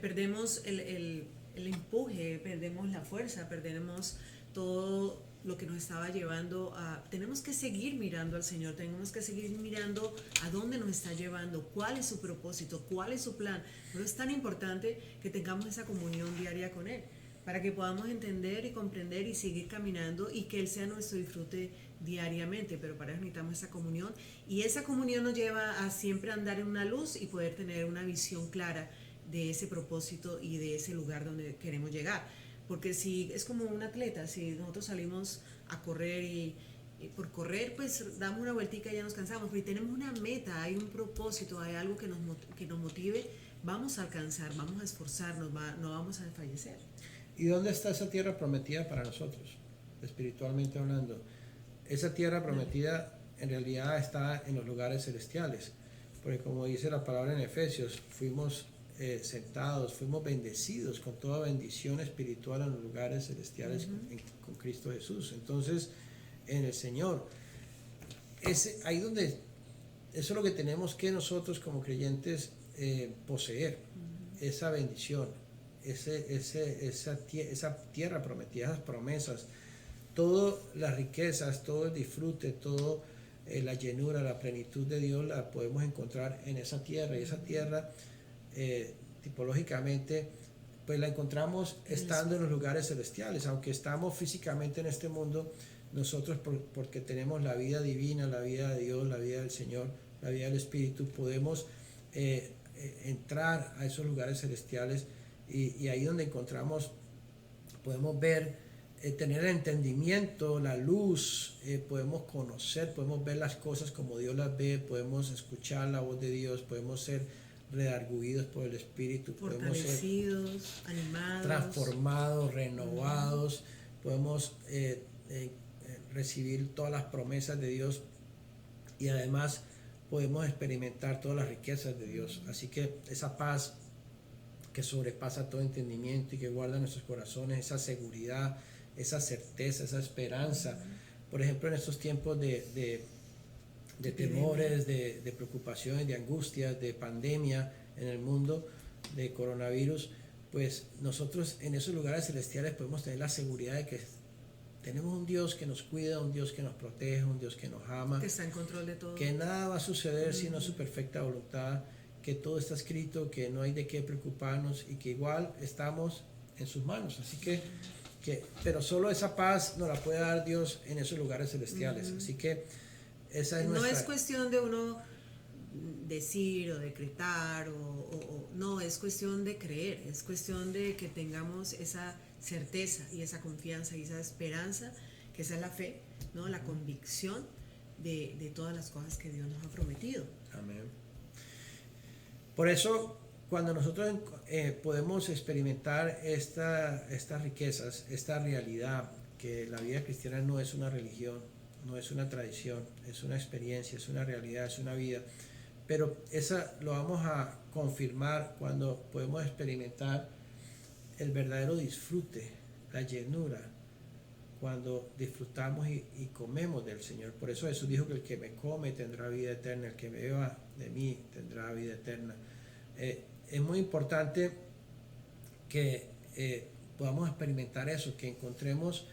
perdemos el empuje, perdemos la fuerza, perdemos todo lo que nos estaba llevando a... Tenemos que seguir mirando al Señor, tenemos que seguir mirando a dónde nos está llevando, cuál es su propósito, cuál es su plan. Pero es tan importante que tengamos esa comunión diaria con Él, para que podamos entender y comprender y seguir caminando, y que Él sea nuestro disfrute diariamente. Pero para eso necesitamos esa comunión, y esa comunión nos lleva a siempre andar en una luz y poder tener una visión clara de ese propósito y de ese lugar donde queremos llegar. Porque si es como un atleta, si nosotros salimos a correr y por correr pues damos una vueltica y ya nos cansamos, pero si tenemos una meta, hay un propósito, hay algo que nos motive, vamos a alcanzar, vamos a esforzarnos, no vamos a desfallecer. ¿Y dónde está esa tierra prometida para nosotros, espiritualmente hablando? Esa tierra prometida en realidad está en los lugares celestiales, porque como dice la palabra en Efesios, fuimos sentados, fuimos bendecidos con toda bendición espiritual en los lugares celestiales con Cristo Jesús. Entonces, en el Señor, ahí donde, eso es lo que tenemos que nosotros como creyentes poseer, esa bendición, esa tierra prometida, esas promesas, todas las riquezas, todo el disfrute, todo la llenura, la plenitud de Dios la podemos encontrar en esa tierra, y esa tierra tipológicamente pues la encontramos estando en los lugares celestiales. Aunque estamos físicamente en este mundo, nosotros porque tenemos la vida divina, la vida de Dios, la vida del Señor, la vida del Espíritu, podemos entrar a esos lugares celestiales, y ahí donde encontramos, podemos ver, tener el entendimiento, la luz, podemos conocer, podemos ver las cosas como Dios las ve, podemos escuchar la voz de Dios, podemos ser redarguidos por el Espíritu, podemos ser animados, transformados, renovados, podemos recibir todas las promesas de Dios, y además podemos experimentar todas las riquezas de Dios. Así que esa paz que sobrepasa todo entendimiento y que guarda nuestros corazones, esa seguridad, esa certeza, esa esperanza. Por ejemplo, en estos tiempos de temores, de preocupaciones, de angustias, de pandemia en el mundo, de coronavirus, pues nosotros en esos lugares celestiales podemos tener la seguridad de que tenemos un Dios que nos cuida, un Dios que nos protege, un Dios que nos ama, que está en control de todo, que nada va a suceder sino su perfecta voluntad, que todo está escrito, que no hay de qué preocuparnos, y que igual estamos en sus manos. Así pero solo esa paz nos la puede dar Dios en esos lugares celestiales. Así que esa es no nuestra... es cuestión de uno decir o decretar no, es cuestión de creer, es cuestión de que tengamos esa certeza y esa confianza y esa esperanza, que esa es la fe, ¿no? La convicción de todas las cosas que Dios nos ha prometido. Amén. Por eso, cuando nosotros podemos experimentar estas riquezas, esta realidad, que la vida cristiana no es una religión, no es una tradición, es una experiencia, es una realidad, es una vida, pero esa lo vamos a confirmar cuando podemos experimentar el verdadero disfrute, la llenura, cuando disfrutamos y comemos del Señor. Por eso Jesús dijo que el que me come tendrá vida eterna, el que me beba de mí tendrá vida eterna. Es muy importante que podamos experimentar eso, que encontremos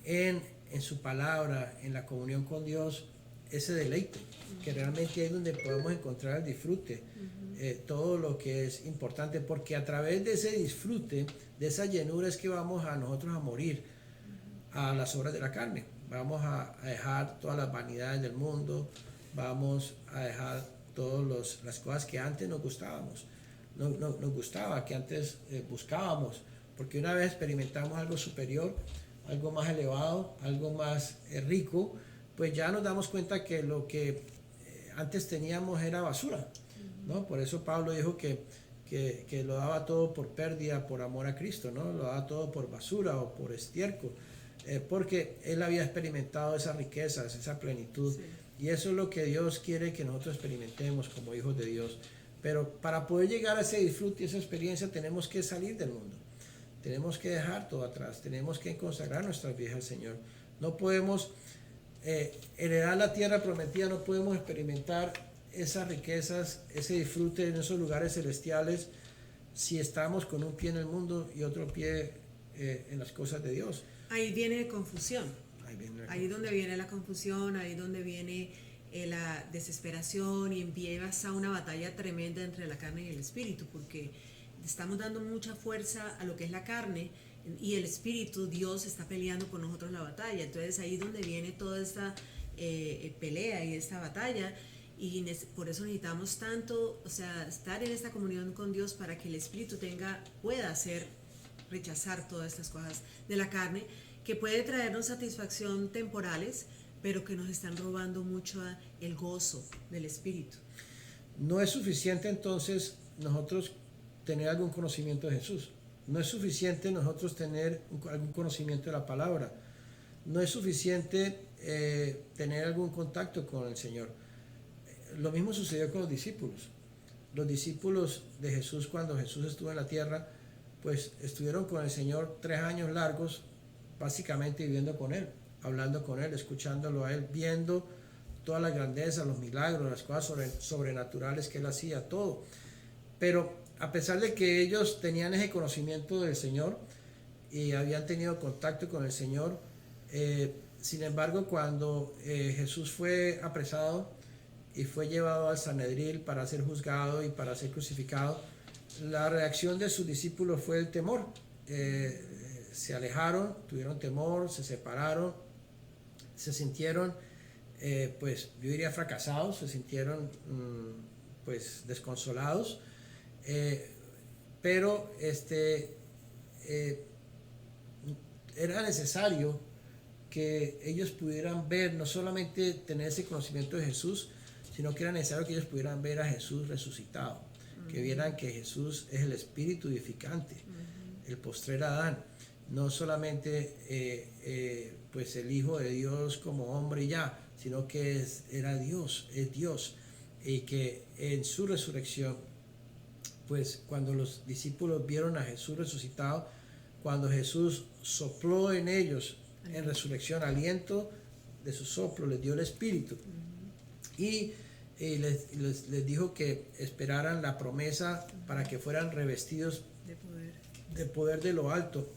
en su palabra, en la comunión con Dios, ese deleite, que realmente es donde podemos encontrar el disfrute, todo lo que es importante, porque a través de ese disfrute, de esa llenura, es que vamos a nosotros a morir a las obras de la carne. Vamos a dejar todas las vanidades del mundo, vamos a dejar todas las cosas que antes nos gustaba, que antes buscábamos, porque una vez experimentamos algo superior, algo más elevado, algo más rico, pues ya nos damos cuenta que lo que antes teníamos era basura, ¿no? Por eso Pablo dijo que lo daba todo por pérdida, por amor a Cristo, ¿no? Lo daba todo por basura o por estiércol, porque él había experimentado esas riquezas, esa plenitud, y eso es lo que Dios quiere que nosotros experimentemos como hijos de Dios. Pero para poder llegar a ese disfrute y esa experiencia, tenemos que salir del mundo, tenemos que dejar todo atrás, tenemos que consagrar nuestras vidas al Señor. No podemos heredar la tierra prometida, no podemos experimentar esas riquezas, ese disfrute en esos lugares celestiales, si estamos con un pie en el mundo y otro pie en las cosas de Dios. Ahí viene confusión, ahí donde viene la confusión, ahí donde viene la desesperación, y empieza una batalla tremenda entre la carne y el espíritu, porque estamos dando mucha fuerza a lo que es la carne, y el espíritu, Dios está peleando con nosotros la batalla. Entonces ahí es donde viene toda esta pelea y esta batalla, por eso necesitamos tanto, o sea, estar en esta comunión con Dios para que el Espíritu pueda rechazar todas estas cosas de la carne, que puede traernos satisfacción temporales, pero que nos están robando mucho el gozo del Espíritu. No es suficiente entonces nosotros tener algún conocimiento de Jesús. No es suficiente nosotros tener algún conocimiento de la palabra. No es suficiente tener algún contacto con el Señor. Lo mismo sucedió con los discípulos. Los discípulos de Jesús, cuando Jesús estuvo en la tierra, pues estuvieron con el Señor 3 años largos, básicamente viviendo con Él, hablando con Él, escuchándolo a Él, viendo todas las grandezas, los milagros, las cosas sobrenaturales que Él hacía, todo. Pero a pesar de que ellos tenían ese conocimiento del Señor y habían tenido contacto con el Señor, sin embargo, cuando Jesús fue apresado y fue llevado al Sanedrín para ser juzgado y para ser crucificado, la reacción de sus discípulos fue el temor. Se alejaron, tuvieron temor, se separaron, se sintieron, pues yo diría fracasados, se sintieron pues desconsolados, pero era necesario que ellos pudieran ver, no solamente tener ese conocimiento de Jesús, sino que era necesario que ellos pudieran ver a Jesús resucitado, que vieran que Jesús es el Espíritu vivificante, el postrer Adán, no solamente pues el Hijo de Dios como hombre ya, sino que era Dios, es Dios, y que en su resurrección, pues cuando los discípulos vieron a Jesús resucitado, cuando Jesús sopló en ellos en resurrección, aliento de su soplo, les dio el Espíritu, y les dijo que esperaran la promesa para que fueran revestidos de poder de lo alto,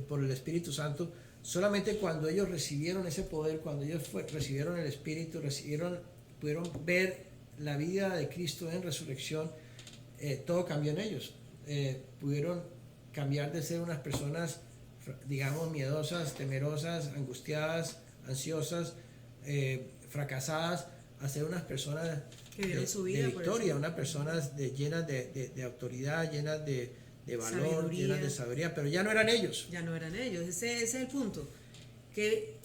por el Espíritu Santo. Solamente cuando ellos recibieron ese poder, cuando ellos recibieron el Espíritu, pudieron ver la vida de Cristo en resurrección, todo cambió en ellos. Pudieron cambiar de ser unas personas, digamos, miedosas, temerosas, angustiadas, ansiosas, fracasadas, a ser unas personas de victoria, unas personas llenas de autoridad, llenas de valor, sabiduría, llenas de sabiduría, pero ya no eran ellos. Ya no eran ellos, ese es el punto. Que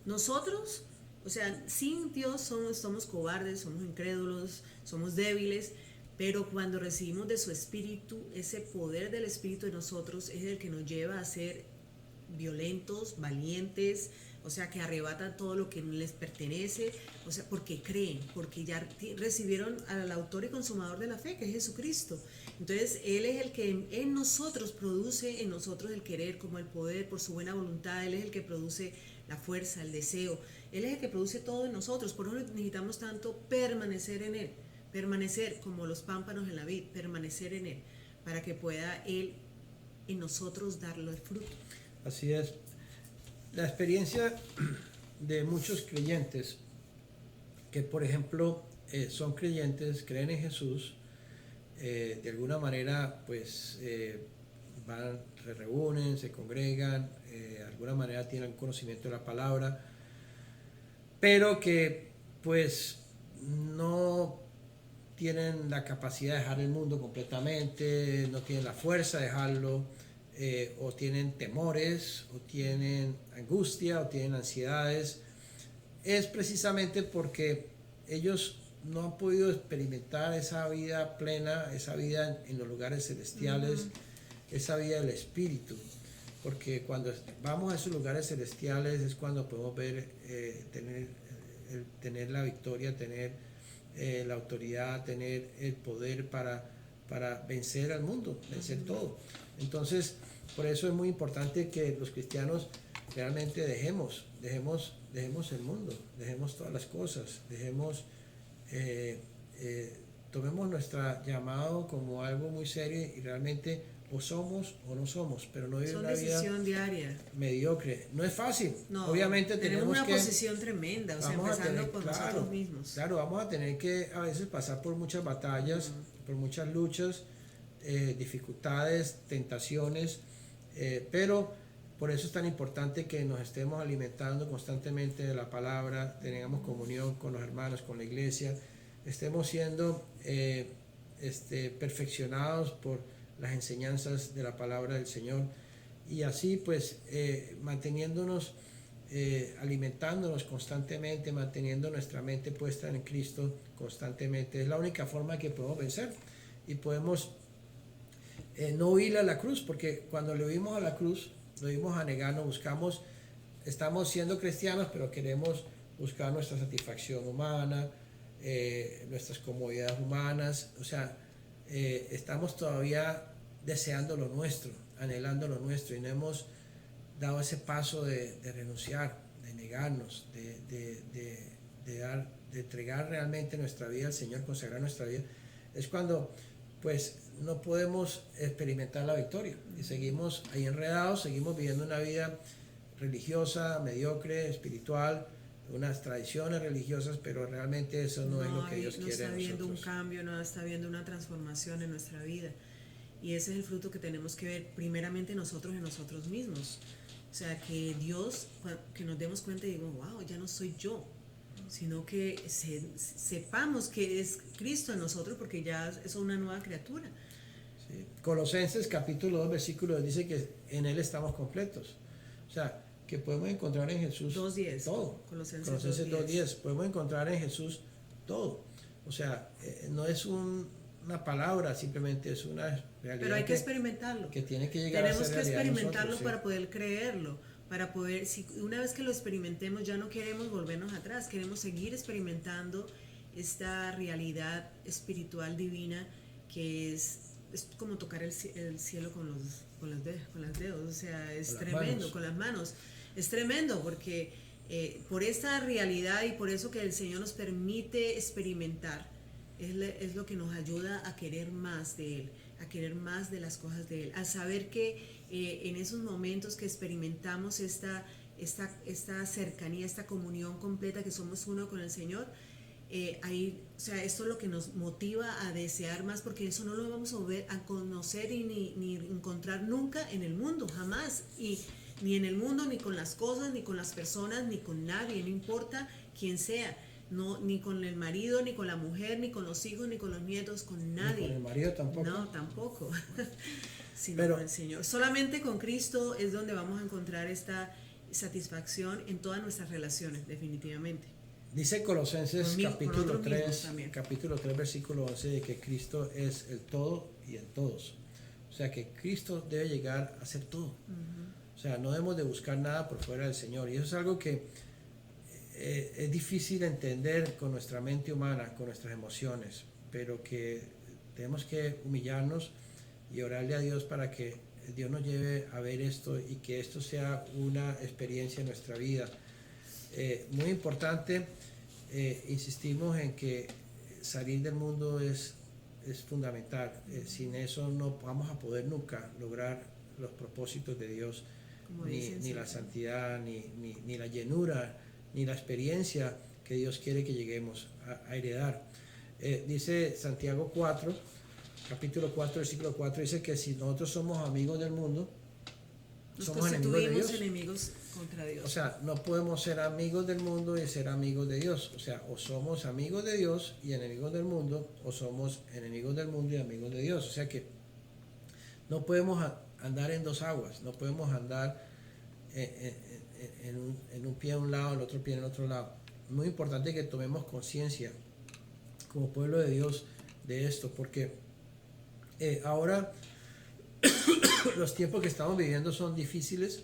nosotros, o sea, sin Dios somos cobardes, somos incrédulos, somos débiles, pero cuando recibimos de su Espíritu, ese poder del Espíritu de nosotros es el que nos lleva a ser violentos, valientes, o sea, que arrebatan todo lo que les pertenece, o sea, porque creen, porque ya recibieron al autor y consumador de la fe, que es Jesucristo. Entonces, Él es el que en nosotros produce, en nosotros el querer como el poder, por su buena voluntad. Él es el que produce la fuerza, el deseo. Él es el que produce todo en nosotros. Por eso necesitamos tanto permanecer en Él, permanecer como los pámpanos en la vid, permanecer en Él, para que pueda Él en nosotros darle el fruto. Así es. La experiencia de muchos creyentes que, por ejemplo, son creyentes, creen en Jesús, de alguna manera, pues se reúnen, se congregan, de alguna manera tienen conocimiento de la palabra, pero que, pues, no tienen la capacidad de dejar el mundo completamente, no tienen la fuerza de dejarlo. O tienen temores, o tienen angustia, o tienen ansiedades, es precisamente porque ellos no han podido experimentar esa vida plena, esa vida en los lugares celestiales, esa vida del Espíritu. Porque cuando vamos a esos lugares celestiales es cuando podemos ver, tener la victoria, tener la autoridad, tener el poder para vencer al mundo, vencer todo. Entonces, por eso es muy importante que los cristianos realmente dejemos el mundo, dejemos todas las cosas, tomemos nuestro llamado como algo muy serio y realmente o somos o no somos, pero no vivir una vida diaria mediocre. No es fácil. No, obviamente tenemos una posición tremenda, o sea, empezando por nosotros mismos. Claro, vamos a tener que a veces pasar por muchas batallas, por muchas luchas, dificultades, tentaciones, pero Por eso es tan importante que nos estemos alimentando constantemente de la palabra, tengamos comunión con los hermanos, con la iglesia, estemos siendo perfeccionados por las enseñanzas de la palabra del Señor, y así pues manteniéndonos, alimentándonos constantemente, manteniendo nuestra mente puesta en Cristo constantemente. Es la única forma que podemos vencer, y podemos no huir a la cruz, porque cuando le huimos a la cruz, lo huimos a negarnos, estamos siendo cristianos, pero queremos buscar nuestra satisfacción humana, nuestras comodidades humanas, o sea, estamos todavía deseando lo nuestro, anhelando lo nuestro, y no hemos dado ese paso de renunciar, de negarnos, de entregar realmente nuestra vida al Señor, consagrar nuestra vida. Es cuando pues no podemos experimentar la victoria, y seguimos ahí enredados, seguimos viviendo una vida religiosa, mediocre, espiritual, unas tradiciones religiosas, pero realmente eso no es lo que Dios quiere de nosotros. No está viendo un cambio, no está viendo una transformación en nuestra vida, y ese es el fruto que tenemos que ver primeramente nosotros en nosotros mismos. O sea, que Dios, que nos demos cuenta y digo, wow, ya no soy yo, sino que sepamos que es Cristo en nosotros, porque ya es una nueva criatura. Sí. Colosenses capítulo 2 versículo 2 dice que en Él estamos completos. O sea, que podemos encontrar en Jesús 2:10. todo. Colosenses 2:10. Podemos encontrar en Jesús todo. O sea, no es una palabra, simplemente es una realidad. Pero hay que experimentarlo. Que tiene que llegar Tenemos a ser que realidad experimentarlo nosotros, para poder creerlo. Para poder, si una vez que lo experimentemos, ya no queremos volvernos atrás, queremos seguir experimentando esta realidad espiritual divina, que es como tocar el cielo con los dedos, o sea, es tremendo, con las manos. Es tremendo porque por esta realidad, y por eso que el Señor nos permite experimentar, es lo que nos ayuda a querer más de Él, a querer más de las cosas de Él, a saber que en esos momentos que experimentamos esta cercanía, esta comunión completa, que somos uno con el Señor, ahí, o sea, esto es lo que nos motiva a desear más, porque eso no lo vamos a conocer y ni encontrar nunca en el mundo, jamás, y ni en el mundo, ni con las cosas, ni con las personas, ni con nadie, no importa quién sea. No, ni con el marido, ni con la mujer, ni con los hijos, ni con los nietos, con nadie. Ni con el marido tampoco. No, tampoco. Sino Pero, con el Señor. Solamente con Cristo es donde vamos a encontrar esta satisfacción en todas nuestras relaciones, definitivamente. Dice Colosenses capítulo 3 versículo 11, de que Cristo es el todo y en todos. O sea, que Cristo debe llegar a ser todo. O sea, no debemos de buscar nada por fuera del Señor. Y eso es algo que es difícil entender con nuestra mente humana, con nuestras emociones, pero que tenemos que humillarnos y orarle a Dios para que Dios nos lleve a ver esto, y que esto sea una experiencia en nuestra vida. Muy importante, insistimos en que salir del mundo es fundamental. Sin eso no vamos a poder nunca lograr los propósitos de Dios, ni la santidad, ni la llenura, ni la experiencia que Dios quiere que lleguemos a heredar. Dice Santiago 4, capítulo 4, versículo 4, dice que si nosotros somos amigos del mundo, somos enemigos de Dios. Enemigos contra Dios. O sea, no podemos ser amigos del mundo y ser amigos de Dios. O sea, o somos amigos de Dios y enemigos del mundo, o somos enemigos del mundo y amigos de Dios. O sea que no podemos andar en dos aguas, no podemos andar en un pie a un lado, el otro pie en el otro lado. Muy importante que tomemos conciencia como pueblo de Dios de esto, porque ahora los tiempos que estamos viviendo son difíciles.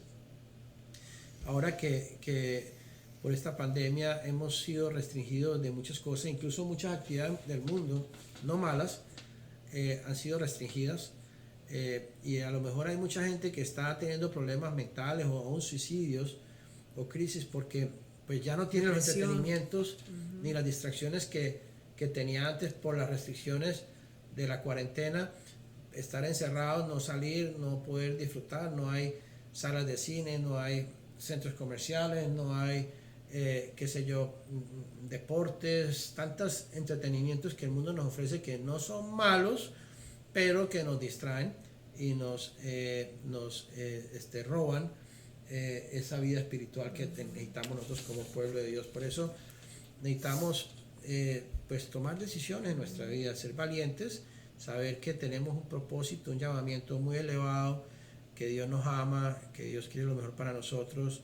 Ahora que por esta pandemia hemos sido restringidos de muchas cosas, incluso muchas actividades del mundo, no malas, han sido restringidas. Y a lo mejor hay mucha gente que está teniendo problemas mentales o aún suicidios o crisis, porque pues ya no tiene los entretenimientos ni las distracciones que tenía antes por las restricciones de la cuarentena. Estar encerrados, no salir, no poder disfrutar, no hay salas de cine, no hay centros comerciales, no hay qué sé yo, deportes, tantos entretenimientos que el mundo nos ofrece, que no son malos, pero que nos distraen y nos roban esa vida espiritual que necesitamos nosotros como pueblo de Dios. Por eso necesitamos pues tomar decisiones en nuestra vida, ser valientes, saber que tenemos un propósito, un llamamiento muy elevado, que Dios nos ama, que Dios quiere lo mejor para nosotros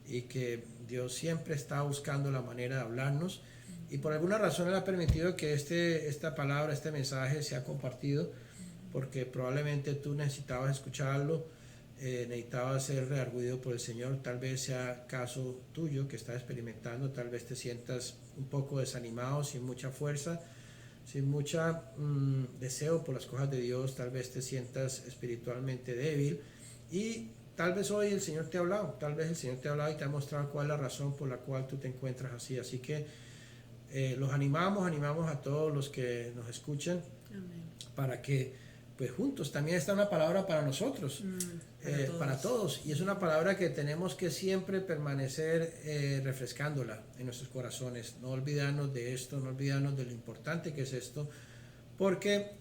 y que Dios siempre está buscando la manera de hablarnos, y por alguna razón Él ha permitido que esta palabra, este mensaje sea compartido, porque probablemente tú necesitabas escucharlo, necesitabas ser redarguido por el Señor. Tal vez sea caso tuyo que estás experimentando, tal vez te sientas un poco desanimado, sin mucha fuerza, sin mucho deseo por las cosas de Dios, tal vez te sientas espiritualmente débil, y tal vez hoy el Señor te ha hablado, tal vez el Señor te ha hablado y te ha mostrado cuál es la razón por la cual tú te encuentras así. Así que los animamos a todos los que nos escuchan. Amén. Para que pues juntos, también está una palabra para nosotros, para todos, y es una palabra que tenemos que siempre permanecer refrescándola en nuestros corazones, no olvidarnos de esto, no olvidarnos de lo importante que es esto, porque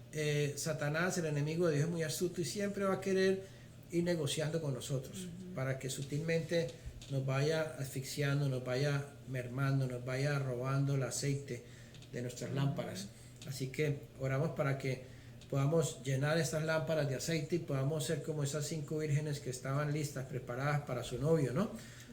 Satanás, el enemigo de Dios, es muy astuto y siempre va a querer ir negociando con nosotros, para que sutilmente nos vaya asfixiando, nos vaya mermando, nos vaya robando el aceite de nuestras lámparas. Así que oramos para que podamos llenar estas lámparas de aceite y podamos ser como esas 5 vírgenes que estaban listas, preparadas para su novio, ¿no?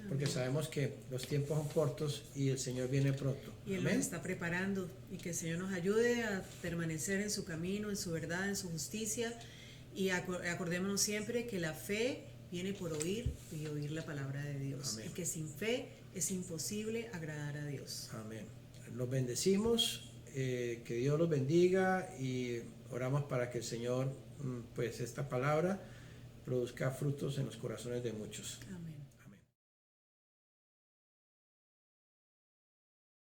Porque sabemos que los tiempos son cortos y el Señor viene pronto. Y Él nos está preparando, y que el Señor nos ayude a permanecer en su camino, en su verdad, en su justicia, y acordémonos siempre que la fe viene por oír y oír la palabra de Dios. Amén. Y que sin fe es imposible agradar a Dios. Amén. Los bendecimos, que Dios los bendiga, y oramos para que el Señor, pues esta palabra produzca frutos en los corazones de muchos. Amén.